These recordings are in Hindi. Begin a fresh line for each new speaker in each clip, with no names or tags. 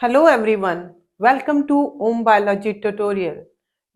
Hello everyone, welcome to Om biology tutorial.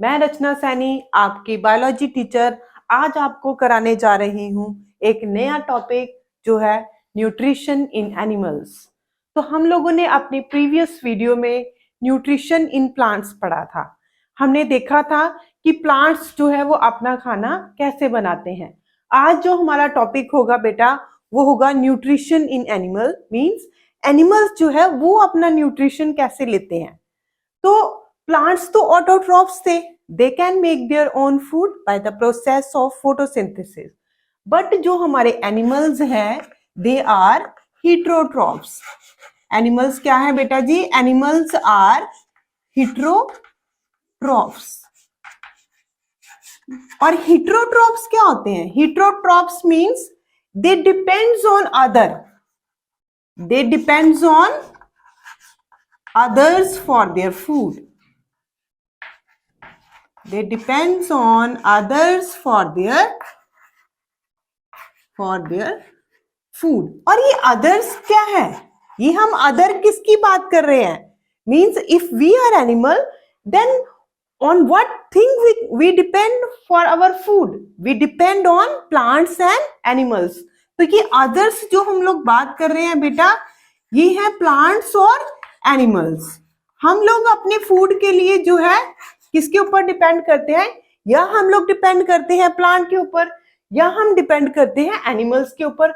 मैं रचना सैनी, आपकी बायोलॉजी टीचर, आज आपको कराने जा रही हूँ एक नया टॉपिक जो है न्यूट्रिशन इन एनिमल्स। तो हम लोगों ने अपनी प्रीवियस वीडियो में न्यूट्रिशन इन प्लांट्स पढ़ा था। हमने देखा था कि प्लांट्स जो है वो अपना खाना कैसे बनाते हैं। आज जो हमारा टॉपिक होगा बेटा वो होगा nutrition in animal, means animals जो है वो अपना न्यूट्रिशन कैसे लेते हैं। तो प्लांट्स तो ऑटोट्रॉफ्स थे, they can make their own food by the process of photosynthesis. But जो हमारे एनिमल्स हैं दे आर हीट्रोट्रॉफ्स। एनिमल्स क्या है बेटा जी? Animals are हीट्रोट्रॉफ्स। और हीट्रोट्रॉफ्स क्या होते हैं? Heterotrophs means they depends on other, they depends on others for their food. They depends on others for their food. और ये others क्या है? ये हम other किसकी बात कर रहे हैं? Means if we are animal, then on what thing we depend for our food? We depend on plants and animals. तो ये others जो हम लोग बात कर रहे हैं बेटा, ये है प्लांट्स और एनिमल्स। हम लोग अपने फूड के लिए जो है किसके ऊपर डिपेंड करते हैं? या हम लोग डिपेंड करते हैं प्लांट के ऊपर, या हम डिपेंड करते हैं एनिमल्स के ऊपर।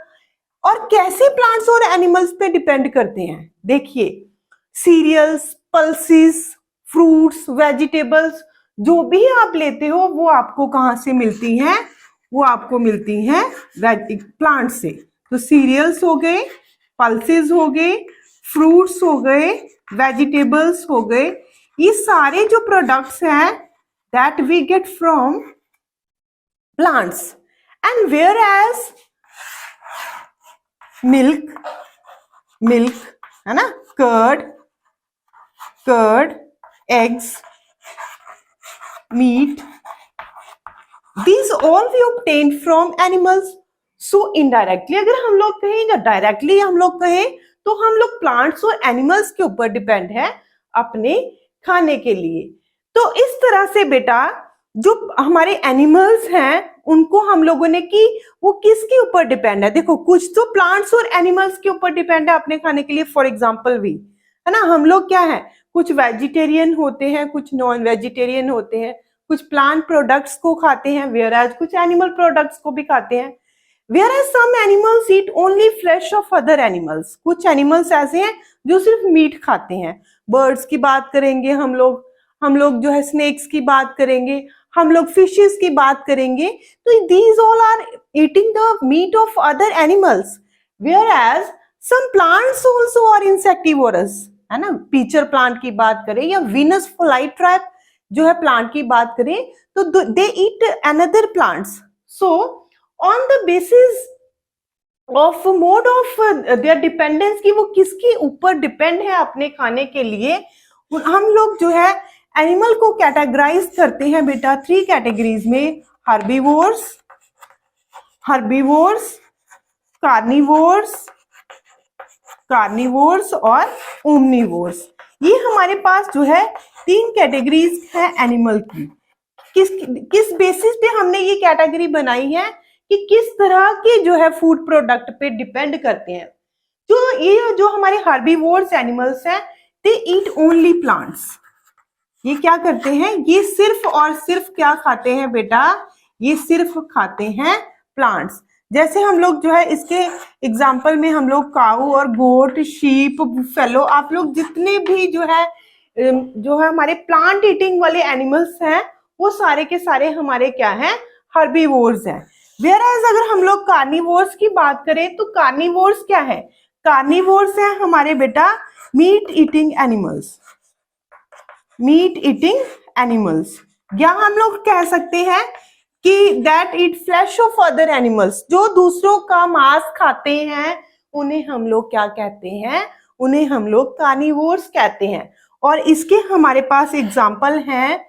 और कैसे प्लांट्स और एनिमल्स पे डिपेंड करते हैं? देखिए, सीरियल्स, पल्सेस, फ्रूट्स, वेजिटेबल्स जो भी आप लेते हो वो आपको कहाँ से मिलती हैं? वो आपको मिलती हैं प्लांट से। तो सीरियल्स हो गए, पल्सेस हो गए, फ्रूट्स हो गए, वेजिटेबल्स हो गए, ये सारे जो प्रोडक्ट्स हैं that we get from plants. And where as milk है ना, curd, eggs, meat, these all we obtained from animals. So indirectly अगर हम लोग कहें या डायरेक्टली हम लोग कहें तो हम लोग प्लांट्स और एनिमल्स के ऊपर डिपेंड है अपने खाने के लिए। तो इस तरह से बेटा जो हमारे एनिमल्स हैं उनको हम लोगों ने कि वो किसके ऊपर डिपेंड है। देखो, कुछ तो प्लांट्स और एनिमल्स के ऊपर डिपेंड है अपने खाने के लिए। फॉर एग्जाम्पल वी है ना, हम लोग क्या है, कुछ वेजिटेरियन होते हैं, कुछ नॉन वेजिटेरियन होते हैं, कुछ प्लांट प्रोडक्ट्स को खाते हैं, वेयर एज कुछ एनिमल प्रोडक्ट्स को भी खाते हैं। Where as some animals eat only flesh of other animals. कुछ एनिमल्स ऐसे हैं जो सिर्फ मीट खाते हैं। बर्ड्स की बात करेंगे हम लोग जो है स्नेक्स की बात करेंगे, हम लोग फिशेस की बात करेंगे। तो these all are eating the meat of other animals. Where as some plants also are insectivorous, है ना। पीचर प्लांट की बात करें या वीनस फ्लाईट्रैप जो है प्लांट की बात करें तो they eat another plants. So on the basis of mode of their dependence की वो किसके ऊपर डिपेंड है अपने खाने के लिए, हम लोग जो है एनिमल को कैटेगराइज करते हैं बेटा 3 कैटेगरीज में। हर्बीवोर्स, कार्निवोर्स और ओमनिवोर्स। ये हमारे पास जो है 3 कैटेगरीज है एनिमल की। किस बेसिस पे हमने ये कैटेगरी बनाई है कि किस तरह के जो है फूड प्रोडक्ट पे डिपेंड करते हैं। जो हमारे हर्बीवोर्स एनिमल्स हैं दे ईट ओनली प्लांट्स। ये क्या करते हैं? ये सिर्फ और सिर्फ क्या खाते हैं बेटा? ये सिर्फ खाते हैं प्लांट्स। जैसे हम लोग जो है इसके एग्जाम्पल में हम लोग काऊ और गोट, शीप, बुफेलो, आप लोग जितने भी जो है हमारे प्लांट ईटिंग वाले एनिमल्स हैं वो सारे के सारे हमारे क्या हैं? हर्बीवोर्स हैं। वेयर एज अगर हम लोग कार्निवोर्स की बात करें तो कार्निवोर्स क्या है? कार्निवोर्स है हमारे बेटा मीट ईटिंग एनिमल्स। या हम लोग कह सकते हैं कि that eat flash of other animals, जो दूसरों का मांस खाते हैं उन्हें हम लोग क्या कहते हैं? उन्हें हम लोग कार्निवोर्स कहते हैं। और इसके हमारे पास एग्जाम्पल हैं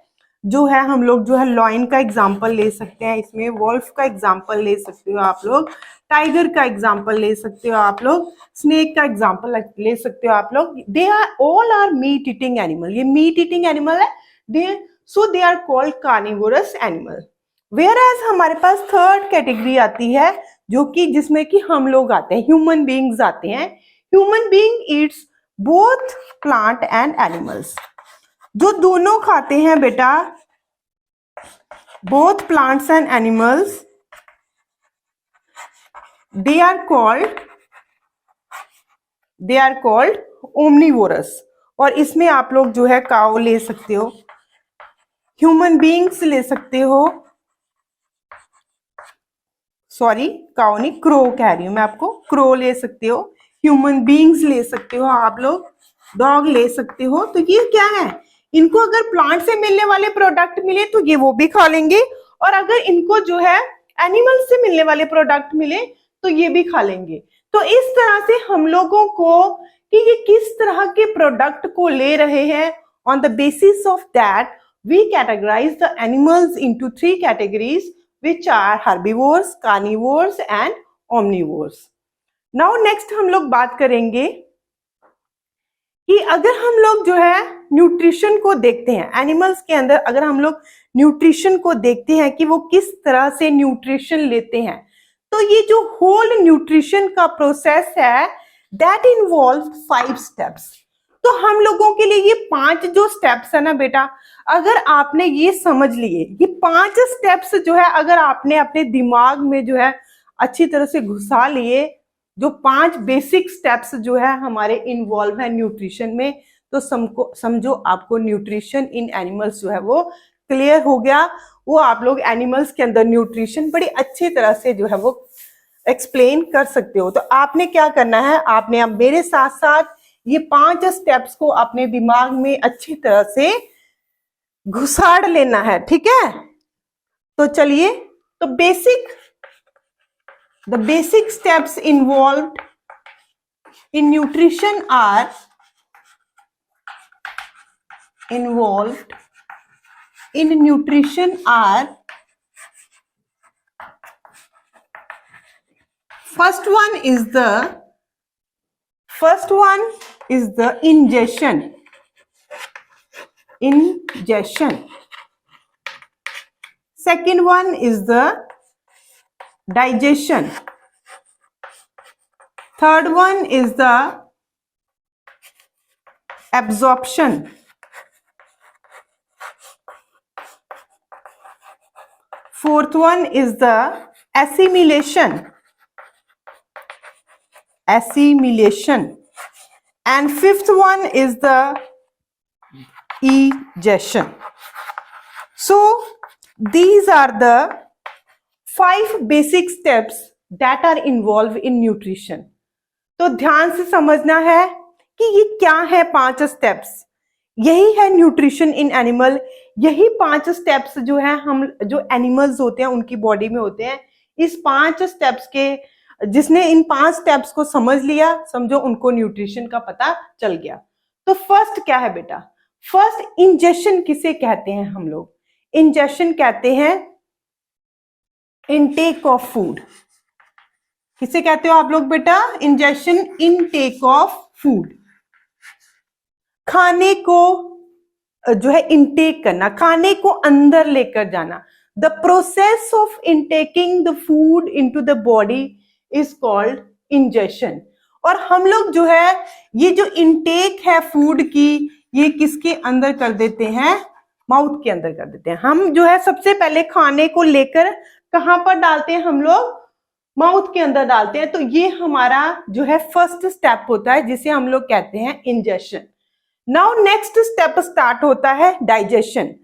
जो है हम लोग जो है लॉयन का एग्जाम्पल ले सकते हैं, इसमें वॉल्फ का एग्जाम्पल ले सकते हो आप लोग, टाइगर का एग्जाम्पल ले सकते हो आप लोग, स्नेक का एग्जाम्पल ले सकते हो आप लोग। They are all are meat eating animal, ये मीट ईटिंग एनिमल है, they are called carnivorous animal. Where as हमारे पास थर्ड कैटेगरी आती है जो कि जिसमें कि हम लोग आते हैं, ह्यूमन बीइंग्स आते हैं। Human being eats both plant and animals, जो दोनों खाते हैं बेटा, both plants and animals, they are called omnivorous. और इसमें आप लोग जो है काऊ ले सकते हो, ह्यूमन बीइंग्स ले सकते हो, सॉरी काऊ नहीं, क्रो कह रही हूं मैं आपको, क्रो ले सकते हो, ह्यूमन बीइंग्स ले सकते हो आप लोग, डॉग ले सकते हो। तो ये क्या है, इनको अगर प्लांट से मिलने वाले प्रोडक्ट मिले तो ये वो भी खा लेंगे, और अगर इनको जो है एनिमल से मिलने वाले प्रोडक्ट मिले तो ये भी खा लेंगे। तो इस तरह से हम लोगों को कि ये किस तरह के प्रोडक्ट को ले रहे हैं, on the basis of that we categorize the animals into 3 categories which are herbivores, carnivores and omnivores. Now next हम लोग बात करेंगे कि अगर हम लोग जो है न्यूट्रिशन को देखते हैं, एनिमल्स के अंदर अगर हम लोग न्यूट्रिशन को देखते हैं कि वो किस तरह से न्यूट्रिशन लेते हैं, तो ये जो होल न्यूट्रिशन का प्रोसेस है दैट इन्वॉल्व 5 स्टेप्स। तो हम लोगों के लिए ये 5 जो स्टेप्स है ना बेटा, अगर आपने ये समझ लिए, ये 5 स्टेप्स जो है अगर आपने अपने दिमाग में जो है अच्छी तरह से घुसा लिए, जो 5 बेसिक स्टेप्स जो है हमारे इन्वॉल्व है न्यूट्रिशन में, तो समझो आपको न्यूट्रिशन इन एनिमल्स जो है वो क्लियर हो गया। वो आप लोग एनिमल्स के अंदर न्यूट्रिशन बड़ी अच्छी तरह से जो है वो एक्सप्लेन कर सकते हो। तो आपने क्या करना है, आपने अब मेरे साथ साथ ये 5 स्टेप्स को अपने दिमाग में अच्छी तरह से घुसाड़ लेना है, ठीक है। तो चलिए, तो the basic steps involved in nutrition are first one is the ingestion. Second one is the digestion. Third one is the absorption. Fourth one is the assimilation. And fifth one is the egestion. So these are the 5 basic steps that are involved in nutrition. तो ध्यान से समझना है कि ये क्या है 5 स्टेप्स, यही है न्यूट्रिशन इन एनिमल। यही 5 स्टेप्स जो है हम जो एनिमल्स होते हैं उनकी बॉडी में होते हैं। इस 5 स्टेप्स के जिसने इन 5 स्टेप्स को समझ लिया, समझो उनको न्यूट्रिशन का पता चल गया। तो फर्स्ट क्या है बेटा, फर्स्ट इंजेक्शन किसे कहते हैं हम लोग, इंजेक्शन कहते हैं इनटेक ऑफ फूड। किसे कहते हो आप लोग बेटा, इंजेक्शन, इनटेक ऑफ फूड। खाने को जो है इनटेक करना, खाने को अंदर लेकर जाना। The process of intaking the food into the body is called injection. और हम लोग जो है ये जो इनटेक है फूड की, ये किसके अंदर कर देते हैं, माउथ के अंदर कर देते हैं। हम जो है सबसे पहले खाने को लेकर कहां पर डालते हैं, हम लोग माउथ के अंदर डालते हैं। तो ये हमारा जो है फर्स्ट स्टेप होता है जिसे हम लोग कहते हैं injection. Now next step start होता है डाइजेशन।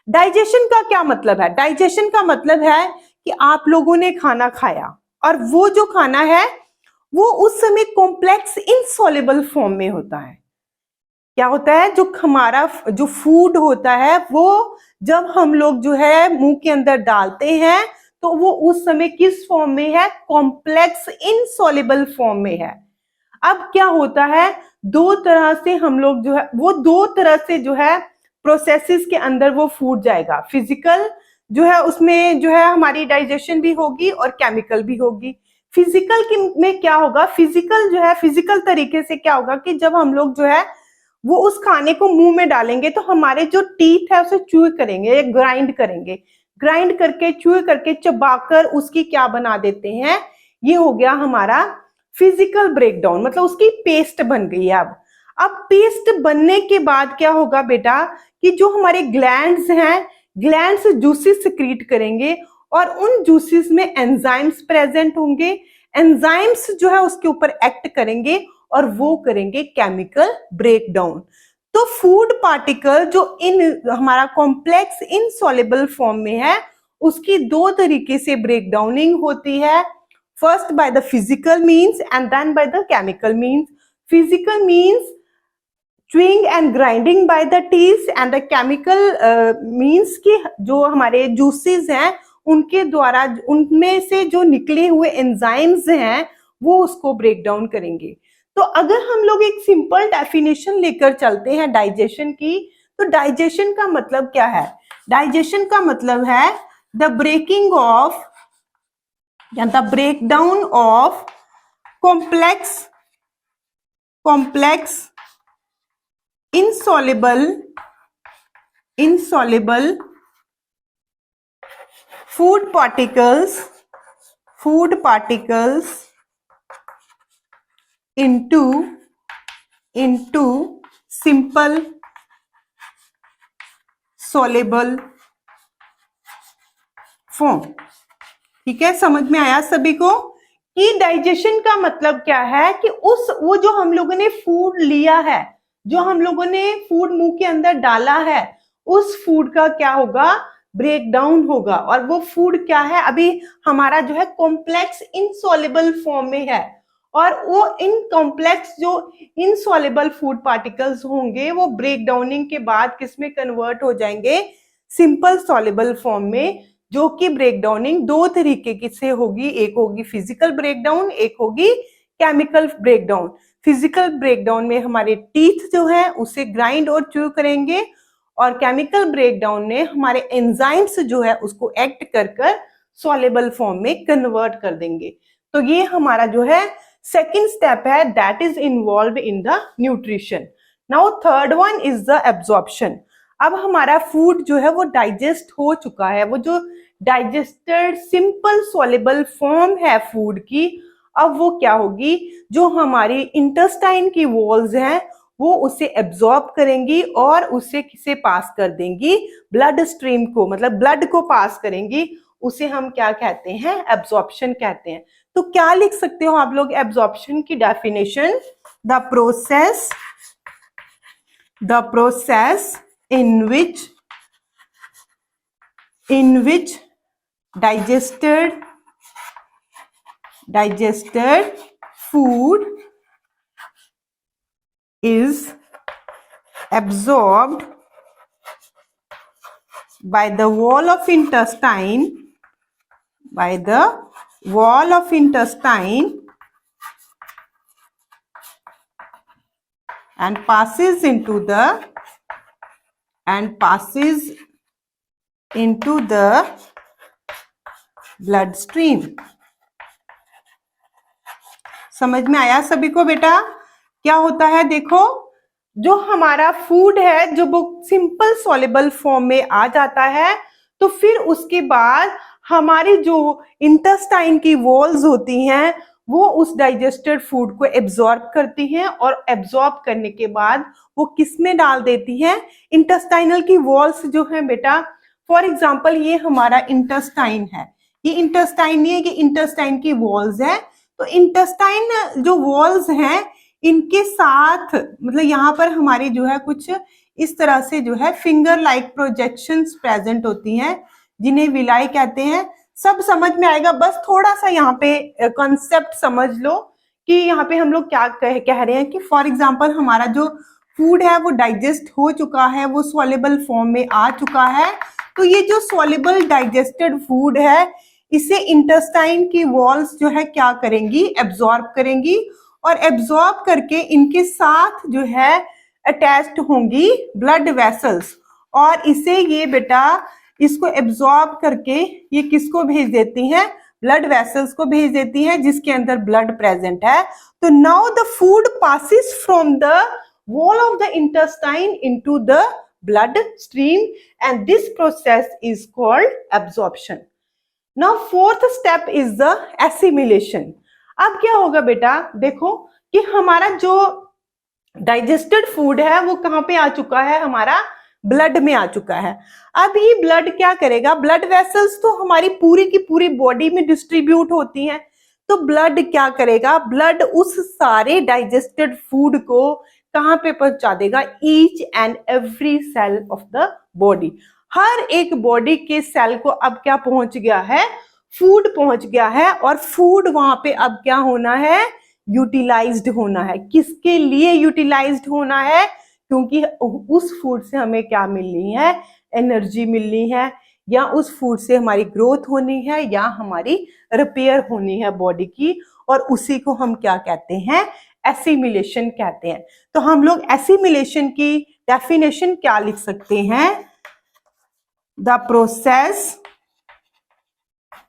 डाइजेशन का क्या मतलब है, डाइजेशन का मतलब है कि आप लोगों ने खाना खाया और वो जो खाना है वो उस समय कॉम्प्लेक्स इनसॉल्युबल फॉर्म में होता है। क्या होता है, जो हमारा जो फूड होता है वो जब हम लोग जो है मुंह के अंदर डालते हैं तो वो उस समय किस फॉर्म में है, कॉम्प्लेक्स इनसॉल्युबल फॉर्म में है। अब क्या होता है, 2 तरह से हम लोग जो है वो 2 तरह से जो है प्रोसेसेस के अंदर वो फूड जाएगा। फिजिकल जो है उसमें जो है हमारी डाइजेशन भी होगी और केमिकल भी होगी। फिजिकल में क्या होगा, फिजिकल जो है फिजिकल तरीके से क्या होगा कि जब हम लोग जो है वो उस खाने को मुंह में डालेंगे तो हमारे जो टीथ है उसे च्यू करेंगे, ग्राइंड करेंगे, ग्राइंड करके च्यू करके चबाकर उसकी क्या बना देते हैं, ये हो गया हमारा फिजिकल ब्रेकडाउन, मतलब उसकी पेस्ट बन गई है। अब पेस्ट बनने के बाद क्या होगा बेटा कि जो हमारे ग्लैंड्स हैं, ग्लैंड्स जूसेस सिक्रीट करेंगे और उन जूसेस में एंजाइम्स प्रेजेंट होंगे। एंजाइम्स जो है उसके ऊपर एक्ट करेंगे और वो करेंगे केमिकल ब्रेकडाउन। तो फूड पार्टिकल जो इन हमारा कॉम्प्लेक्स इनसॉल्युबल फॉर्म में है उसकी दो तरीके से ब्रेकडाउनिंग होती है। First by the physical means and then by the chemical means. Physical means chewing and grinding by the teeth and the chemical means कि जो हमारे juices हैं उनके द्वारा उनमें से जो निकले हुए एंजाइम्स हैं वो उसको ब्रेक डाउन करेंगे। तो अगर हम लोग एक सिंपल डेफिनेशन लेकर चलते हैं डाइजेशन की, तो डाइजेशन का मतलब क्या है? डाइजेशन का मतलब है द ब्रेकिंग ऑफ या the breakdown of complex insoluble food particles into simple soluble form। ठीक है, समझ में आया सभी को कि डाइजेशन का मतलब क्या है कि वो जो हम लोगों ने फूड लिया है, जो हम लोगों ने फूड मुंह के अंदर डाला है, उस फूड का क्या होगा, ब्रेक डाउन होगा। और वो फूड क्या है, अभी हमारा जो है कॉम्प्लेक्स इनसॉल्युबल फॉर्म में है, और वो इन कॉम्प्लेक्स जो इनसॉल्युबल फूड पार्टिकल्स होंगे वो ब्रेक डाउनिंग के बाद किसमें कन्वर्ट हो जाएंगे, सिंपल सॉल्युबल फॉर्म में। जो कि ब्रेक डाउनिंग दो तरीके की से होगी, एक होगी फिजिकल ब्रेकडाउन, एक होगी केमिकल ब्रेकडाउन। फिजिकल ब्रेकडाउन में हमारे टीथ जो है उसे ग्राइंड और च्यू करेंगे, और केमिकल ब्रेकडाउन में हमारे एंजाइम्स जो है उसको एक्ट कर सॉल्युबल फॉर्म में कन्वर्ट कर देंगे। तो ये हमारा जो है सेकंड स्टेप है, that is involve in the nutrition. Now third one is the absorption. अब हमारा फूड जो है वो डाइजेस्ट हो चुका है, वो जो डाइजेस्टेड सिंपल सॉल्युबल फॉर्म है फूड की, अब वो क्या होगी, जो हमारी इंटेस्टाइन की वॉल्स हैं वो उसे एब्जॉर्ब करेंगी और उसे किसे पास कर देंगी, ब्लड स्ट्रीम को, मतलब ब्लड को पास करेंगी। उसे हम क्या कहते हैं, एब्जॉर्प्शन कहते हैं। तो क्या लिख सकते हो आप लोग एब्जॉर्प्शन की definition, the process in which digested food is absorbed by the wall of intestine and passes into the blood stream. समझ में आया सभी को बेटा? क्या होता है, देखो जो हमारा फूड है जो वो सिंपल सॉल्युबल फॉर्म में आ जाता है, तो फिर उसके बाद हमारी जो इंटेस्टाइन की वॉल्स होती हैं वो उस डाइजेस्टेड फूड को एब्जॉर्ब करती हैं, और एब्जॉर्ब करने के बाद वो किस में डाल देती हैं, इंटेस्टाइनल की वॉल्स जो है बेटा। फॉर एग्जांपल ये हमारा इंटेस्टाइन है, ये इंटेस्टाइन नहीं है कि इंटेस्टाइन की वॉल्स है। तो इंटेस्टाइन जो वॉल्स हैं इनके साथ मतलब यहाँ पर हमारी जो है कुछ इस तरह से जो है फिंगर लाइक प्रोजेक्शंस प्रेजेंट होती हैं, जिन्हें विलाई कहते हैं। सब समझ में आएगा, बस थोड़ा सा यहाँ पे कॉन्सेप्ट समझ लो कि यहाँ पे हम लोग क्या कह रहे हैं कि फॉर एग्जांपल हमारा जो फूड है वो डाइजेस्ट हो चुका है, वो सॉल्युबल फॉर्म में आ चुका है। तो ये जो सॉल्युबल डाइजेस्टेड फूड है इसे इंटेस्टाइन की वॉल्स जो है क्या करेंगी, एब्जॉर्ब करेंगी, और एब्जॉर्ब करके इनके साथ जो है अटैच्ड होंगी ब्लड वेसल्स, और इसे ये बेटा इसको एब्जॉर्ब करके ये किसको भेज देती हैं, ब्लड वेसल्स को भेज देती हैं जिसके अंदर ब्लड प्रेजेंट है। तो now the food passes from the wall of the intestine into the blood stream and this process is called absorption. Now fourth step is the assimilation. अब क्या होगा बेटा, देखो कि हमारा जो डाइजेस्टेड फूड है वो कहाँ पे आ चुका है, हमारा ब्लड में आ चुका है। अब ये ब्लड क्या करेगा, ब्लड वेसल्स तो हमारी पूरी की पूरी बॉडी में डिस्ट्रीब्यूट होती हैं, तो ब्लड क्या करेगा, ब्लड उस सारे डाइजेस्टेड फूड को कहाँ पे पहुंचा देगा, each and every cell of the body. हर एक बॉडी के सेल को अब क्या पहुंच गया है, फूड पहुंच गया है। और फूड वहां पे अब क्या होना है, यूटिलाइज्ड होना है। किसके लिए यूटिलाइज्ड होना है, क्योंकि उस फूड से हमें क्या मिलनी है, एनर्जी मिलनी है, या उस फूड से हमारी ग्रोथ होनी है, या हमारी रिपेयर होनी है बॉडी की, और उसी को हम क्या कहते हैं, एसिमिलेशन कहते हैं। तो हम लोग एसिमिलेशन की डेफिनेशन क्या लिख सकते हैं, the process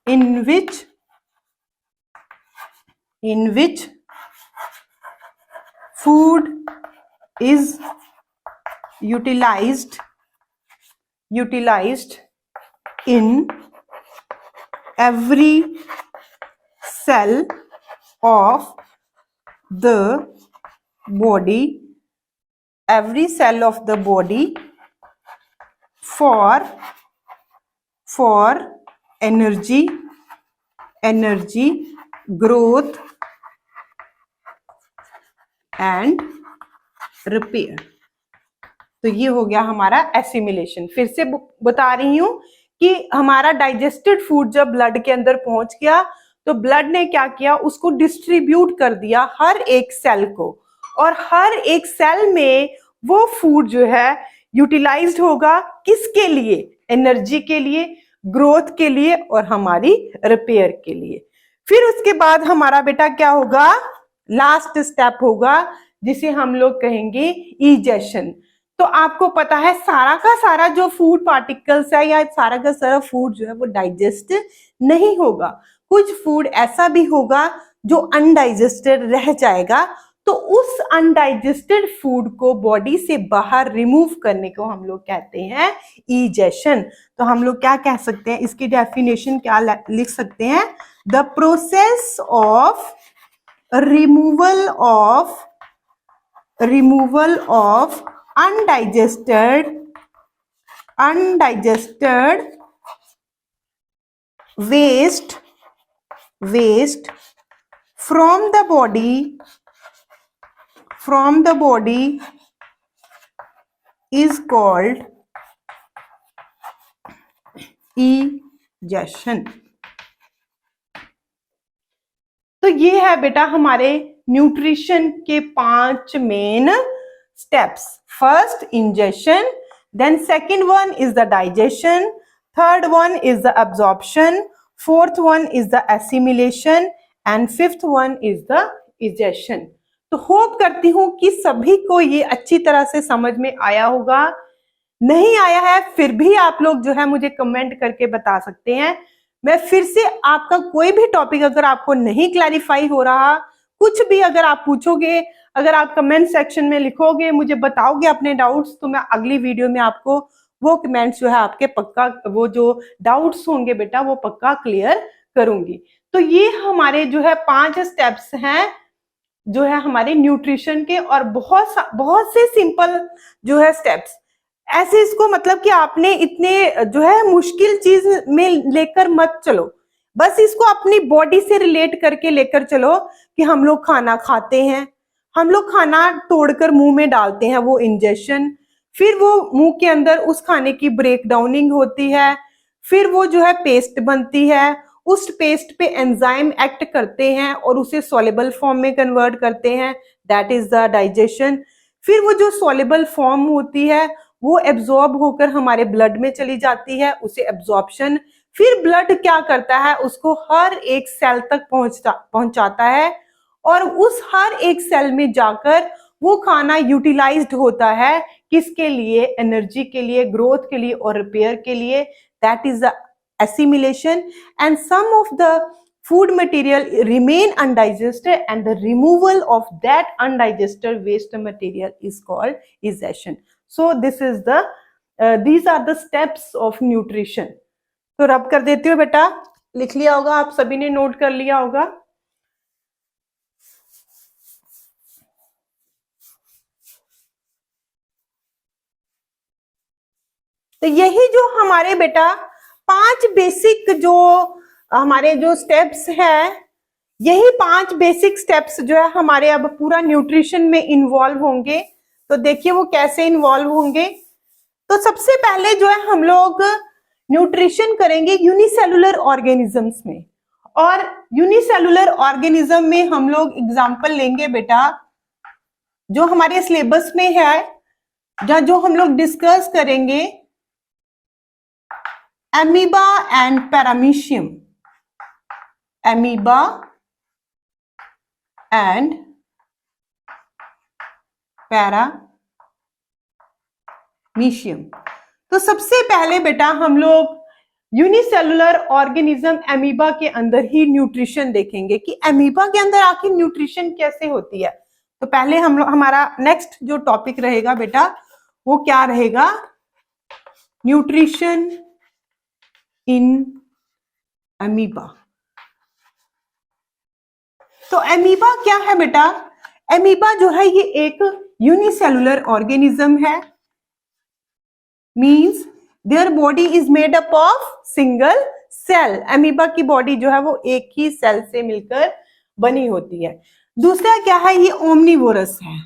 in which food is utilized in every cell of the body, for energy, growth and repair. तो ये हो गया हमारा एसिमिलेशन। फिर से बता रही हूं कि हमारा डाइजेस्टेड फूड जब ब्लड के अंदर पहुंच गया तो ब्लड ने क्या किया, उसको डिस्ट्रीब्यूट कर दिया हर एक सेल को, और हर एक सेल में वो फूड जो है यूटिलाइज्ड होगा, किसके लिए, एनर्जी के लिए, ग्रोथ के लिए और हमारी रिपेयर के लिए। फिर उसके बाद हमारा बेटा क्या होगा, लास्ट स्टेप होगा जिसे हम लोग कहेंगे इजेशन। तो आपको पता है सारा का सारा जो फूड पार्टिकल्स है या सारा का सारा फूड जो है वो डाइजेस्ट नहीं होगा, कुछ फूड ऐसा भी होगा जो अनडाइजेस्टेड रह जाएगा। तो उस अनडाइजेस्टेड फूड को बॉडी से बाहर रिमूव करने को हम लोग कहते हैं इजेशन। तो हम लोग क्या कह सकते हैं, इसकी डेफिनेशन क्या लिख सकते हैं, the process of removal of undigested waste from the body is called egestion। तो ये है बेटा हमारे न्यूट्रिशन के 5 main steps. First, ingestion, then second one is the digestion, third one is the absorption, fourth one is the assimilation and fifth one is the egestion। तो होप करती हूं कि सभी को ये अच्छी तरह से समझ में आया होगा। नहीं आया है फिर भी आप लोग जो है मुझे कमेंट करके बता सकते हैं। मैं फिर से आपका कोई भी टॉपिक अगर आपको नहीं क्लैरिफाई हो रहा, कुछ भी अगर आप पूछोगे, अगर आप कमेंट सेक्शन में लिखोगे, मुझे बताओगे अपने डाउट्स, तो मैं अगली वीडियो में आपको वो कमेंट्स जो है आपके पक्का, वो जो डाउट्स होंगे बेटा वो पक्का क्लियर करूंगी। तो ये हमारे जो है 5 स्टेप्स हैं जो है हमारे न्यूट्रिशन के, और बहुत से सिंपल जो है स्टेप्स। ऐसे इसको मतलब कि आपने इतने जो है मुश्किल चीज में लेकर मत चलो, बस इसको अपनी बॉडी से रिलेट करके लेकर चलो कि हम लोग खाना खाते हैं, हम लोग खाना तोड़कर मुंह में डालते हैं, वो इंजेक्शन, फिर वो मुंह के अंदर उस खाने की ब्रेक डाउनिंग होती है, फिर वो जो है पेस्ट बनती है, उस पेस्ट पे एंजाइम एक्ट करते हैं और उसे सॉल्युबल फॉर्म में कन्वर्ट करते हैं, दैट इज द डाइजेशन। फिर वो जो सॉल्युबल फॉर्म होती है वो एब्जॉर्ब होकर हमारे ब्लड में चली जाती है, उसे एब्जॉर्प्शन। फिर ब्लड क्या करता है, उसको हर एक सेल तक पहुंचाता है, और उस हर एक सेल में जाकर वो खाना यूटिलाइज्ड होता है किसके लिए? एनर्जी के लिए, ग्रोथ के लिए और रिपेयर के लिए. That is the assimilation. And some of the food material remain undigested, and the removal of that undigested waste material is called digestion. So this is the these are the steps of nutrition. तो रब कर देती हो बेटा, लिख लिया होगा, आप सभी ने नोट कर लिया होगा. तो यही जो हमारे बेटा 5 बेसिक जो हमारे जो स्टेप्स है, यही 5 बेसिक स्टेप्स जो है हमारे अब पूरा न्यूट्रिशन में इन्वॉल्व होंगे. तो देखिए वो कैसे इन्वॉल्व होंगे. तो सबसे पहले जो है हम लोग न्यूट्रिशन करेंगे यूनिसेलुलर ऑर्गेनिजम्स में. और यूनिसेलुलर ऑर्गेनिज्म में हम लोग एग्जांपल लेंगे बेटा जो हमारे सिलेबस में है, जहां जो हम लोग डिस्कस करेंगे amoeba and paramecium. amoeba and paramecium. तो सबसे पहले बेटा हम लोग यूनिसेलुलर ऑर्गेनिज्म एमीबा के अंदर ही न्यूट्रिशन देखेंगे कि एमीबा के अंदर आखिर न्यूट्रिशन कैसे होती है. तो पहले हम लोग हमारा नेक्स्ट जो टॉपिक रहेगा बेटा वो क्या रहेगा? Nutrition in amoeba. तो एमीबा क्या है बेटा? एमीबा जो है ये एक यूनिसेलुलर ऑर्गेनिज्म है. Means their body is made up of single cell. Amoeba की बॉडी जो है वो एक ही सेल से मिलकर बनी होती है. दूसरा क्या है? ये ओमनिवोरस है.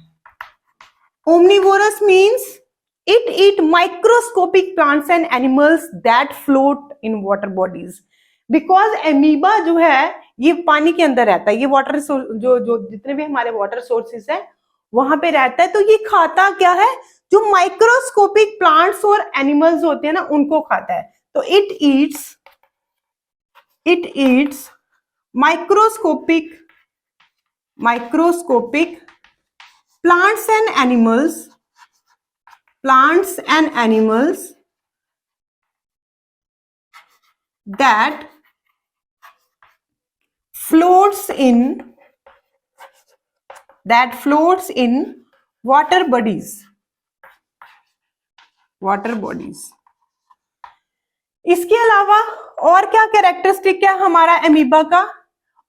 Omnivorous means it eat microscopic plants and animals that float in water bodies. because amoeba जो है ये पानी के अंदर रहता है. ये वाटर जो जितने भी हमारे वाटर सोर्सेस है वहां पे रहता है. तो ये खाता क्या है? जो माइक्रोस्कोपिक प्लांट्स और एनिमल्स होते हैं ना उनको खाता है. तो it eats microscopic plants and animals that floats in water bodies. इसके अलावा और क्या कैरेक्टरिस्टिक है हमारा एमीबा का?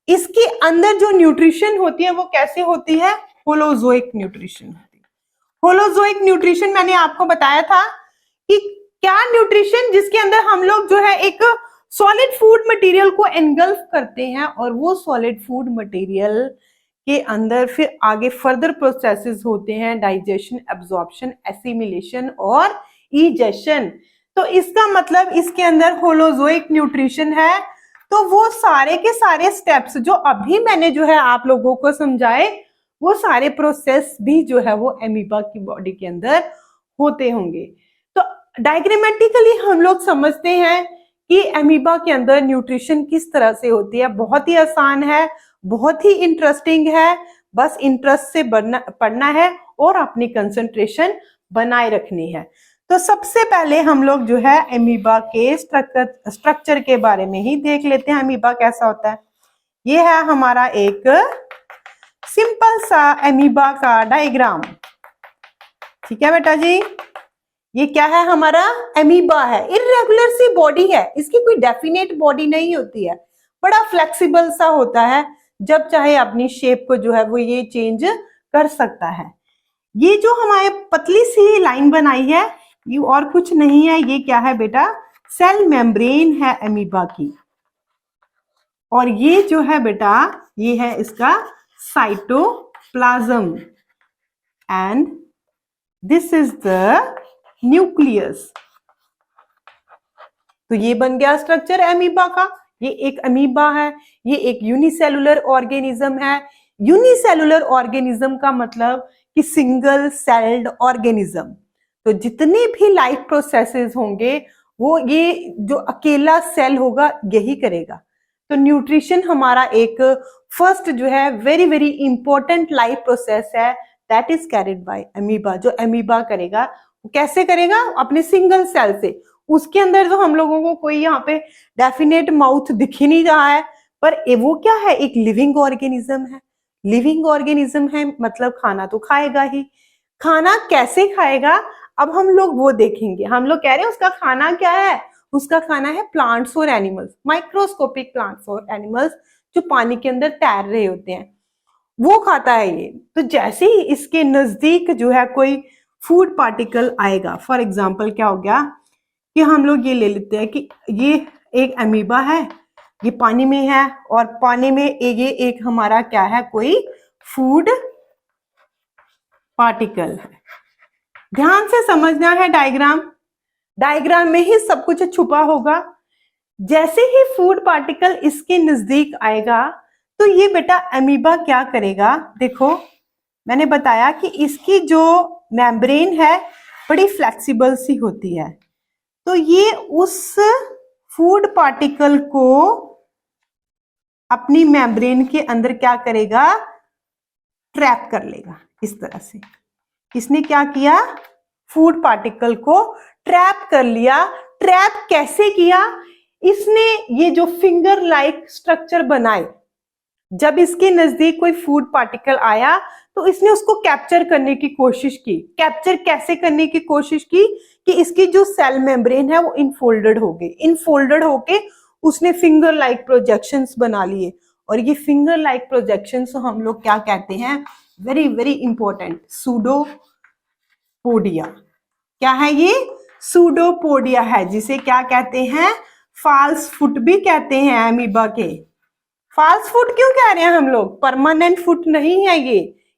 इसके अंदर जो न्यूट्रिशन होती है वो कैसे होती है? होलोजोइक न्यूट्रिशन होती है. होलोजोइक न्यूट्रिशन मैंने आपको बताया था कि क्या न्यूट्रिशन जिसके अंदर हम लोग जो है एक सॉलिड फूड मटेरियल को एनगल्फ करते हैं और वो सॉलिड फूड मटेरियल के अंदर फिर आगे फर्दर प्रोसेसेस होते हैं, डाइजेशन, एब्जॉर्प्शन, एसिमिलेशन और इजेशन. तो इसका मतलब इसके अंदर होलोजोइक न्यूट्रिशन है. तो वो सारे के सारे स्टेप्स जो अभी मैंने जो है आप लोगों को समझाए वो सारे प्रोसेस भी जो है वो एमीबा की बॉडी के अंदर होते होंगे. तो डायग्रामेटिकली हम लोग समझते हैं कि एमीबा के अंदर न्यूट्रिशन किस तरह से होती है. बहुत ही आसान है, बहुत ही इंटरेस्टिंग है. बस इंटरेस्ट से पढ़ना है और अपनी कंसंट्रेशन बनाए रखनी है. तो सबसे पहले हम लोग जो है एमीबा के स्ट्रक्चर के बारे में ही देख लेते हैं. एमीबा कैसा होता है? ये है हमारा एक सिंपल सा एमीबा का डायग्राम. ठीक है बेटा जी. ये क्या है? हमारा एमीबा है. इर्रेगुलर सी बॉडी है, इसकी कोई डेफिनेट बॉडी नहीं होती है, बड़ा फ्लेक्सिबल सा होता है. जब चाहे अपनी शेप को जो है वो ये चेंज कर सकता है. ये जो हमारे पतली सी लाइन बनाई है ये और कुछ नहीं है. ये क्या है बेटा? सेल मेम्ब्रेन है एमीबा की. और ये जो है बेटा ये है इसका cytoplasm and this is the nucleus. तो ये बन गया स्ट्रक्चर एमीबा का. ये एक अमीबा है, ये एक यूनिसेलुलर ऑर्गेनिज्म है. यूनिसेलुलर ऑर्गेनिज्म का मतलब कि सिंगल सेल्ड ऑर्गेनिज्म. तो जितने भी लाइफ प्रोसेसेस होंगे वो ये जो अकेला सेल होगा यही करेगा. तो न्यूट्रिशन हमारा एक फर्स्ट जो है very very important life process है that is carried by amoeba. जो अमीबा करेगा वो कैसे करेगा? अपने सिंगल सेल से। उसके अंदर तो हम लोगों को कोई यहाँ पे डेफिनेट माउथ दिख ही नहीं रहा है, पर वो क्या है? एक लिविंग ऑर्गेनिज्म है। लिविंग ऑर्गेनिज्म है मतलब खाना तो खाएगा ही। खाना कैसे खाएगा अब हम लोग वो देखेंगे। हम लोग कह रहे हैं उसका खाना क्या है? उसका खाना है प्लांट्स और एनिमल्स, माइक्रोस्कोपिक प्लांट्स और एनिमल्स जो पानी के अंदर तैर रहे होते हैं, वो खाता है ये। तो जैसे ही इसके नजदीक जो है कोई फूड पार्टिकल आएगा, फॉर एग्जाम्पल क्या हो गया कि हम लोग ये ले लेते हैं कि ये एक अमीबा है, ये पानी में है, और पानी में ये एक हमारा क्या है? कोई फूड पार्टिकल है। ध्यान से समझना है डायग्राम, डायग्राम में ही सब कुछ छुपा होगा। जैसे ही फूड पार्टिकल इसके नजदीक आएगा तो ये बेटा अमीबा क्या करेगा? देखो मैंने बताया कि इसकी जो मेम्ब्रेन है बड़ी फ्लेक्सिबल सी होती है, तो ये उस फूड पार्टिकल को अपनी मेम्ब्रेन के अंदर क्या करेगा? ट्रैप कर लेगा इस तरह से। इसने क्या किया? फूड पार्टिकल को ट्रैप कर लिया। ट्रैप कैसे किया? इसने ये जो फिंगर लाइक स्ट्रक्चर बनाए, जब इसके नजदीक कोई फूड पार्टिकल आया तो इसने उसको कैप्चर करने की कोशिश की। कैप्चर कैसे करने की कोशिश की? कि इसकी जो सेल मेम्ब्रेन है वो इनफोल्डेड हो गई। इनफोल्डेड होके उसने फिंगर लाइक प्रोजेक्शंस बना लिए, और ये फिंगर लाइक प्रोजेक्शंस हम लोग क्या कहते हैं? Very very important, pseudopodia. क्या है ये? सूडोपोडिया है, जिसे क्या कहते हैं? फॉल्स फुट भी कहते हैं अमीबा के। फॉल्स फुट क्यों कह रहे हैं हम लोग? परमानेंट फुट नहीं है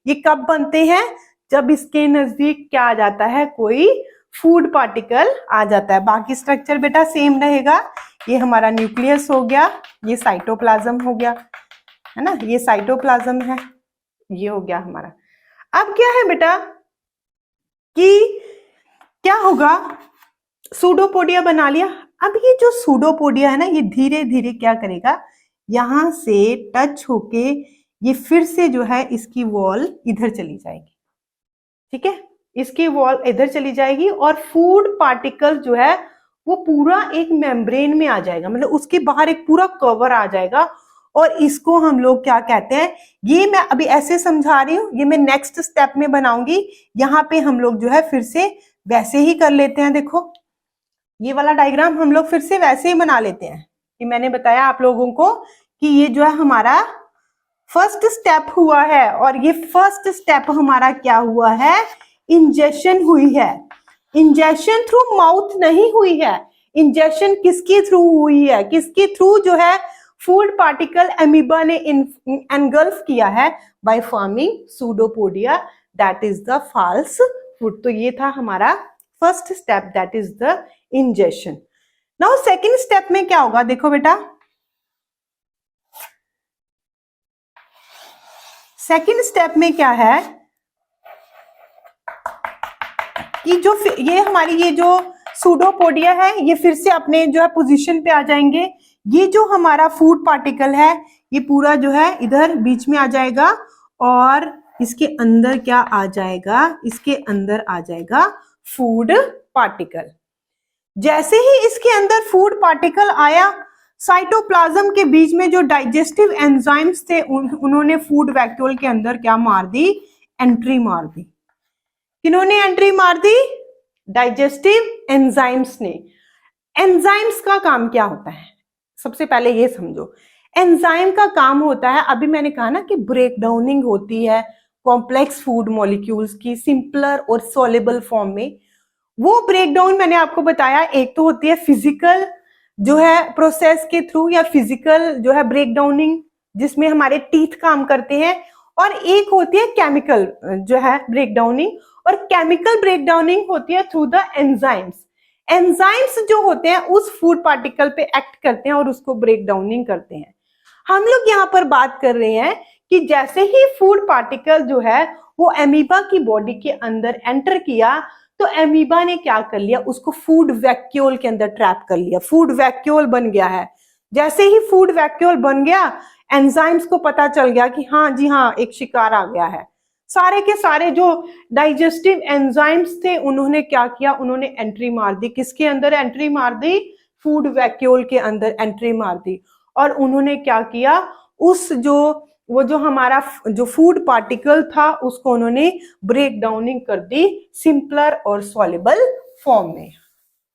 ये कब बनते हैं? जब इसके नजदीक क्या आ जाता है? कोई फूड पार्टिकल आ जाता है। बाकी स्ट्रक्चर बेटा सेम रहेगा। ये हमारा न्यूक्लियस हो गया, ये साइटोप्लाज्म हो गया, है ना, ये साइटोप्लाज्म है, ये हो गया हमारा। अब क्या है बेटा कि क्या होगा? सूडोपोडिया बना लिया। अब ये जो सूडोपोडिया है ना, ये धीरे धीरे क्या करेगा? यहां से टच होके ये फिर से जो है इसकी वॉल इधर चली जाएगी। ठीक है, इसकी वॉल इधर चली जाएगी और फूड पार्टिकल जो है वो पूरा एक मेम्ब्रेन में आ जाएगा, मतलब उसके बाहर एक पूरा कवर आ जाएगा। और इसको हम लोग क्या कहते हैं? ये मैं अभी ऐसे समझा रही हूं, ये मैं नेक्स्ट स्टेप में बनाऊंगी। यहाँ पे हम लोग जो है फिर से वैसे ही कर लेते हैं। देखो ये वाला डायग्राम हम लोग फिर से वैसे ही बना लेते हैं कि मैंने बताया आप लोगों को कि ये जो है हमारा फर्स्ट स्टेप हुआ है, और ये फर्स्ट स्टेप हमारा क्या हुआ है? इंजेक्शन हुई है। इंजेक्शन थ्रू माउथ नहीं हुई है। इंजेक्शन किसके थ्रू हुई है? किसके थ्रू जो है फूड पार्टिकल अमीबा ने एनगल्फ किया है? By forming pseudopodia, that is the false foot. तो ये था हमारा first step, that is the injection. Now second step में क्या होगा? देखो बेटा, सेकेंड स्टेप में क्या है कि जो ये हमारी ये जो सूडोपोडिया है ये फिर से अपने जो है पोजीशन पे आ जाएंगे। ये जो हमारा फूड पार्टिकल है ये पूरा जो है इधर बीच में आ जाएगा, और इसके अंदर क्या आ जाएगा? इसके अंदर आ जाएगा फूड पार्टिकल। जैसे ही इसके अंदर फूड पार्टिकल आया, साइटोप्लाज्म के बीच में जो डाइजेस्टिव एंजाइम्स थे उन्होंने फूड वैक्यूल के अंदर क्या मार दी? एंट्री मार दी। किन्होंने एंट्री मार दी? डाइजेस्टिव एंजाइम्स ने। एंजाइम्स का काम क्या होता है? सबसे पहले ये समझो, एंजाइम का काम होता है, अभी मैंने कहा ना कि ब्रेक डाउनिंग होती है कॉम्प्लेक्स फूड मॉलिक्यूल्स की सिंपलर और सॉल्युबल फॉर्म में। वो ब्रेकडाउन मैंने आपको बताया, एक तो होती है फिजिकल जो है प्रोसेस के थ्रू, या फिजिकल जो है ब्रेकडाउनिंग जिसमें हमारे टीथ काम करते हैं, और एक होती है केमिकल जो है ब्रेकडाउनिंग, और केमिकल ब्रेकडाउनिंग होती है थ्रू द एंजाइम्स। एंजाइम्स जो होते हैं उस फूड पार्टिकल पे एक्ट करते हैं और उसको ब्रेकडाउनिंग करते हैं। हम लोग यहाँ पर बात कर रहे हैं कि जैसे ही फूड पार्टिकल जो है वो एमीबा की बॉडी के अंदर एंटर किया, तो एमीबा ने क्या कर लिया? उसको फूड वैक्यूल के अंदर ट्रैप कर लिया। फूड वैक्यूल बन गया है। जैसे ही फूड वैक्यूल बन गया, एंजाइम्स को पता चल गया कि हाँ जी हाँ, एक शिकार आ गया है। सारे के सारे जो डाइजेस्टिव एंजाइम्स थे उन्होंने क्या किया, उन्होंने एंट्री मार दी। किसके अंदर एंट्री मार दी? फूड वैक्यूल के अंदर एंट्री मार दी। और उन्होंने क्या किया, उस वो जो हमारा जो फूड पार्टिकल था उसको उन्होंने ब्रेक डाउनिंग कर दी सिंपलर और सॉल्युबल फॉर्म में।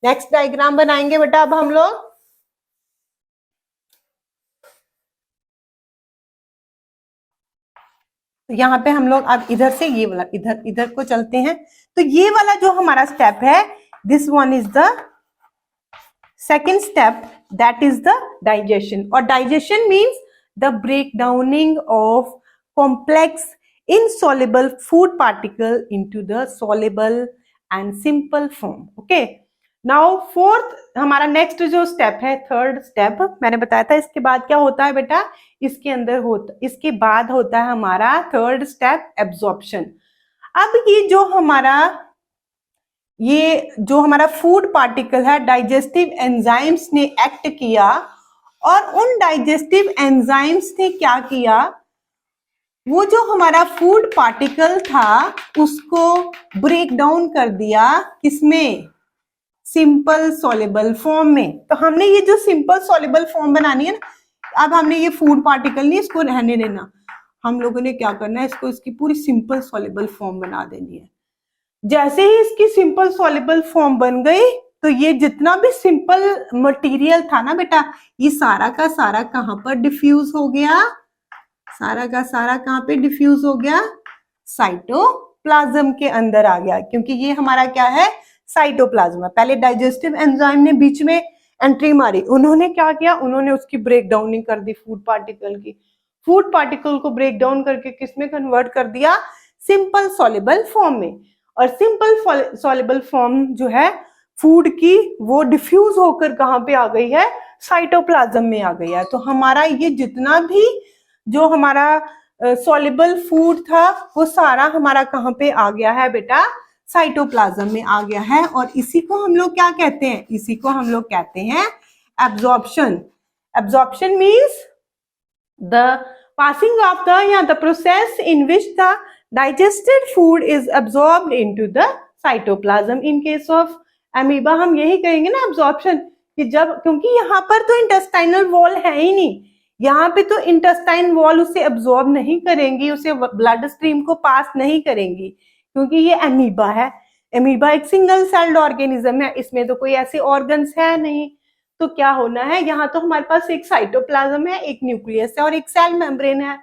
नेक्स्ट डायग्राम बनाएंगे बेटा अब हम लोग। यहाँ पे हम लोग अब इधर से ये वाला इधर को चलते हैं। तो ये वाला जो हमारा स्टेप है, this one is the second step, that is the digestion. और digestion means the break downing of complex insoluble food particle into the soluble and simple form. Okay. Now fourth हमारा नेक्स्ट जो स्टेप है, थर्ड स्टेप, मैंने बताया था इसके बाद क्या होता है बेटा, इसके बाद होता है हमारा थर्ड स्टेप एब्जॉर्प्शन। अब ये जो हमारा फूड पार्टिकल है, डाइजेस्टिव एंजाइम्स ने एक्ट किया और उन डाइजेस्टिव एंजाइम्स ने क्या किया, वो जो हमारा फूड पार्टिकल था उसको ब्रेक डाउन कर दिया, किसमें? सिंपल सॉल्युबल फॉर्म में। तो हमने ये जो सिंपल सॉल्युबल फॉर्म बनानी है ना, अब हमने ये फूड पार्टिकल नहीं इसको रहने देना, हम लोगों ने क्या करना है, इसकी पूरी सिंपल सॉल्युबल फॉर्म बना देनी है। जैसे ही इसकी सिंपल सॉल्युबल फॉर्म बन गई तो ये जितना भी सिंपल मटेरियल था ना बेटा, ये सारा का सारा कहां पर डिफ्यूज हो गया, सारा का सारा कहां पे डिफ्यूज हो गया? साइटोप्लाज्म के अंदर आ गया, क्योंकि ये हमारा क्या है? साइटोप्लाज्म। पहले डाइजेस्टिव एंजाइम ने बीच में एंट्री मारी, उन्होंने क्या किया, उन्होंने उसकी ब्रेक डाउनिंग कर दी फूड पार्टिकल की। फूड पार्टिकल को ब्रेक डाउन करके किसमें कन्वर्ट कर दिया? सिंपल सॉल्युबल फॉर्म में। और सिंपल सॉल्युबल फॉर्म जो है फूड की, वो डिफ्यूज होकर कहां पे आ गई है? साइटोप्लाज्म में आ गई है। तो हमारा ये जितना भी जो हमारा सॉल्युबल फूड था वो सारा हमारा कहां पे आ गया है बेटा? साइटोप्लाज्म में आ गया है। और इसी को हम लोग क्या कहते हैं? इसी को हम लोग कहते हैं absorption. Absorption means the passing of the या the process in which the digested food is absorbed into the cytoplasm. In case of amoeba हम यही कहेंगे ना एब्जॉर्प्शन, कि जब, क्योंकि यहाँ पर तो इंटेस्टाइनल वॉल है ही नहीं, यहाँ पे तो इंटेस्टाइन वॉल उसे एब्जॉर्ब नहीं करेंगी, उसे ब्लड स्ट्रीम को पास नहीं करेंगी, क्योंकि ये अमीबा है। अमीबा एक सिंगल सेल्ड ऑर्गेनिज्म है, इसमें तो कोई ऐसे ऑर्गन्स है नहीं। तो क्या होना है, यहाँ तो हमारे पास एक साइटोप्लाज्म है, एक न्यूक्लियस है और एक सेल मेम्ब्रेन है।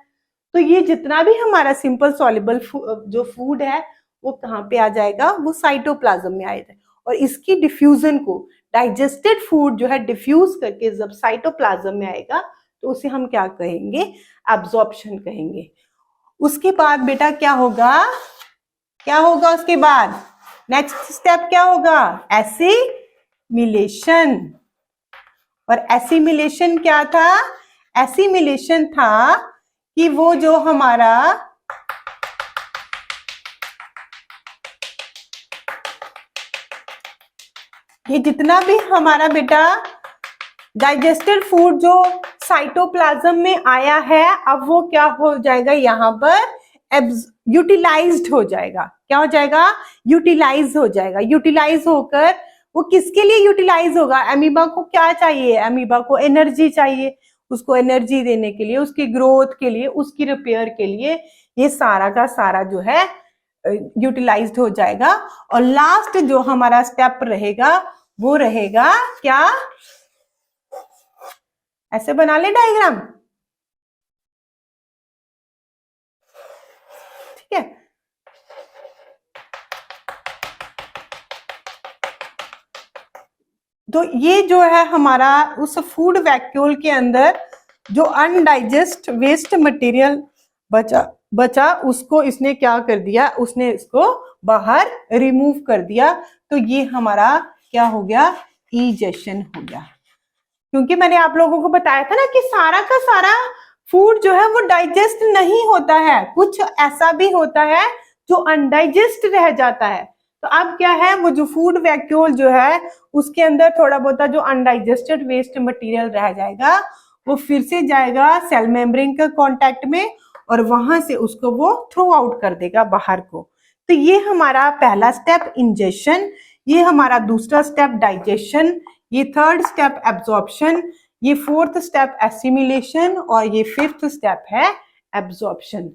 तो ये जितना भी हमारा सिंपल सॉल्युबल जो फूड है वो कहाँ पे आ जाएगा? वो साइटोप्लाज्म में आएगा। और इसकी डिफ्यूजन को, डाइजेस्टेड फूड जो है डिफ्यूज करके जब साइटोप्लाज्म में आएगा तो उसे हम क्या कहेंगे? एब्जॉर्प्शन कहेंगे। उसके बाद बेटा क्या होगा? क्या होगा उसके बाद? नेक्स्ट स्टेप क्या होगा? एसिमिलेशन। और एसिमिलेशन क्या था? एसिमिलेशन था कि वो जो हमारा ये जितना भी हमारा बेटा डाइजेस्टेड फूड जो साइटोप्लाज्म में आया है, अब वो क्या हो जाएगा? यहाँ पर यूटिलाइज्ड हो जाएगा। क्या हो जाएगा? यूटिलाइज हो जाएगा। यूटिलाइज होकर वो किसके लिए यूटिलाइज होगा? अमीबा को क्या चाहिए? अमीबा को एनर्जी चाहिए। उसको एनर्जी देने के लिए, उसकी ग्रोथ के लिए, उसकी रिपेयर के लिए ये सारा का सारा जो है यूटिलाइज्ड हो जाएगा। और लास्ट जो हमारा स्टेप रहेगा वो रहेगा क्या? ऐसे बना ले डायग्राम, ठीक है। तो ये जो है हमारा उस फूड वैक्यूल के अंदर जो अनडाइजेस्ट वेस्ट मटेरियल बचा उसको इसने क्या कर दिया? उसने इसको बाहर रिमूव कर दिया। तो ये हमारा क्या हो गया? इजेशन हो गया। क्योंकि मैंने आप लोगों को बताया था ना कि सारा का सारा फूड जो है वो डाइजेस्ट नहीं होता है, कुछ ऐसा भी होता है जो अनडाइजेस्ट रह जाता है। तो अब क्या है, वो जो फूड वैक्यूल जो है उसके अंदर थोड़ा बहुत जो अनडाइजेस्टेड वेस्ट मटेरियल रह जाएगा वो फिर से जाएगा सेल मेम्ब्रेन के कांटेक्ट में और वहां से उसको वो थ्रो आउट कर देगा बाहर को। तो ये हमारा पहला स्टेप इंजेशन, ये हमारा दूसरा स्टेप डाइजेशन, ये थर्ड स्टेप एब्जॉर्प्शन, ये फोर्थ स्टेप एसिमिलेशन और ये फिफ्थ स्टेप है एब्जॉर्प्शन।